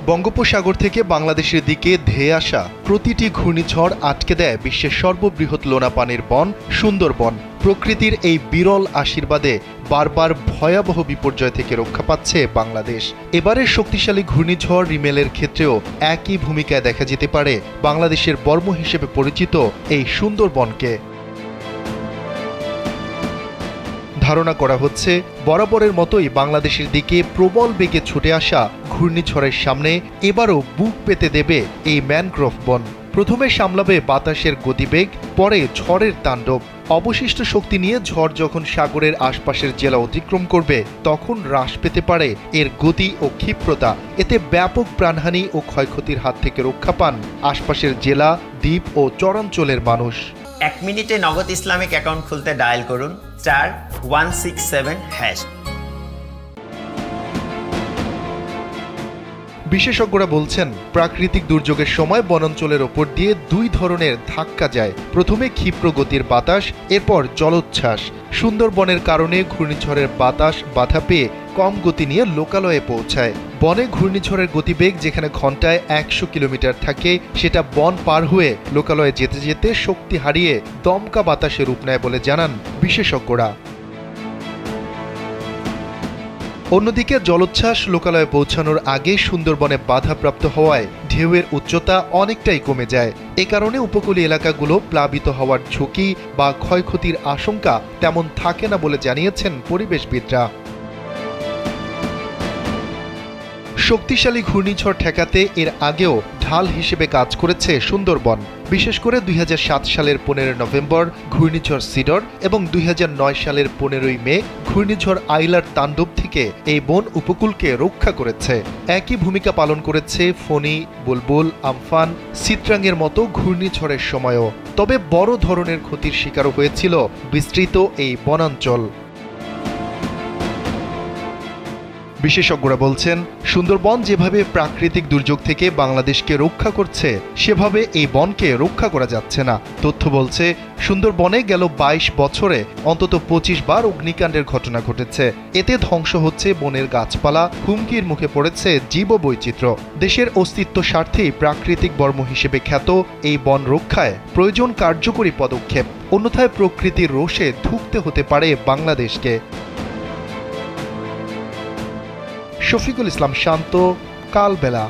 বঙ্গোপসাগর থেকে বাংলাদেশের দিকে ধেয়ে আসা প্রতিটি ঘূর্ণিঝড় আটকে দেয় বিশ্বের সর্ববৃহৎ লোনা পানির বন সুন্দরবন। প্রকৃতির এই বিরল আশীর্বাদে বারবার ভয়াবহ বিপর্যয় থেকে রক্ষা পাচ্ছে বাংলাদেশ। এবারের শক্তিশালী ঘূর্ণিঝড় রিমেলের ক্ষেত্রেও একই ভূমিকায় দেখা যেতে পারে বাংলাদেশের বর্ম হিসেবে পরিচিত এই সুন্দরবনকে। ধারণা করা হচ্ছে বরাবরের মতোই বাংলাদেশের দিকে প্রবল বেগে ছুটে আসা ঘূর্ণিঝড়ের সামনে এবারও বুক পেতে দেবে এই ম্যানগ্রোভ বন। প্রথমে সামলাবে বাতাসের গতিবেগ, পরে ঝড়ের তাণ্ডব। অবশিষ্ট শক্তি নিয়ে ঝড় যখন সাগরের আশপাশের জেলা অতিক্রম করবে তখন হ্রাস পেতে পারে এর গতি ও ক্ষিপ্রতা। এতে ব্যাপক প্রাণহানি ও ক্ষয়ক্ষতির হাত থেকে রক্ষা পান আশপাশের জেলা, দ্বীপ ও চরাঞ্চলের মানুষ। 1 মিনিটে নগদ ইসলামিক অ্যাকাউন্ট খুলতে ডায়াল করুন *167#। বিশেষজ্ঞরা বলছেন, প্রাকৃতিক দুর্যোগের সময় বনাঞ্চলের ওপর দিয়ে দুই ধরনের ধাক্কা যায়। প্রথমে ক্ষিপ্র গতির বাতাস, এরপর জলোচ্ছ্বাস। সুন্দরবনের কারণে ঘূর্ণিঝড়ের বাতাস বাধা পেয়ে কম গতি নিয়ে লোকালয়ে পৌঁছায়। বনে ঘূর্ণিঝড়ের গতিবেগ যেখানে ঘন্টায় 100 কিলোমিটার থাকে, সেটা বন পার হয়ে লোকালয়ে যেতে যেতে শক্তি হারিয়ে দমকা বাতাসে রূপ নেয় বলে জানান বিশেষজ্ঞরা। অন্যদিকে জলোচ্ছ্বাস লোকালয়ে পৌঁছানোর আগে সুন্দরবনে বাধাপ্রাপ্ত হওয়ায় ঢেউয়ের উচ্চতা অনেকটাই কমে যায়। এ কারণে উপকূলীয় এলাকাগুলো প্লাবিত হওয়ার ঝুঁকি বা ক্ষয়ক্ষতির আশঙ্কা তেমন থাকে না বলে জানিয়েছেন পরিবেশবিদরা। শক্তিশালী ঘূর্ণিঝড় ঠেকাতে এর আগেও ঢাল হিসেবে কাজ করেছে সুন্দরবন। বিশেষ করে 2007 সালের 15 নভেম্বর ঘূর্ণিঝড় সিডর এবং 2009 সালের 15ই মে ঘূর্ণিঝড় আইলার তাণ্ডব থেকে এই বন উপকূলকে রক্ষা করেছে। একই ভূমিকা পালন করেছে ফণী, বুলবুল, আমফান, চিত্রাঙ্গের মতো ঘূর্ণিঝড়ের সময়ও। তবে বড় ধরনের ক্ষতির শিকারও হয়েছিল বিস্তৃত এই বনাঞ্চল। বিশেষজ্ঞরা বলছেন, সুন্দরবন যেভাবে প্রাকৃতিক দুর্যোগ থেকে বাংলাদেশকে রক্ষা করছে, সেভাবে এই বনকে রক্ষা করা যাচ্ছে না। তথ্য বলছে, সুন্দরবনে গেল 22 বছরে অন্তত 25 বার অগ্নিকাণ্ডের ঘটনা ঘটেছে। এতে ধ্বংস হচ্ছে বনের গাছপালা, হুমকির মুখে পড়েছে জীববৈচিত্র্য। দেশের অস্তিত্ব স্বার্থেই প্রাকৃতিক বর্ম হিসেবে খ্যাত এই বন রক্ষায় প্রয়োজন কার্যকরী পদক্ষেপ, অন্যথায় প্রকৃতির রোষে ধুঁকতে হতে পারে বাংলাদেশকে। শফিকুল ইসলাম শান্ত, কালবেলা।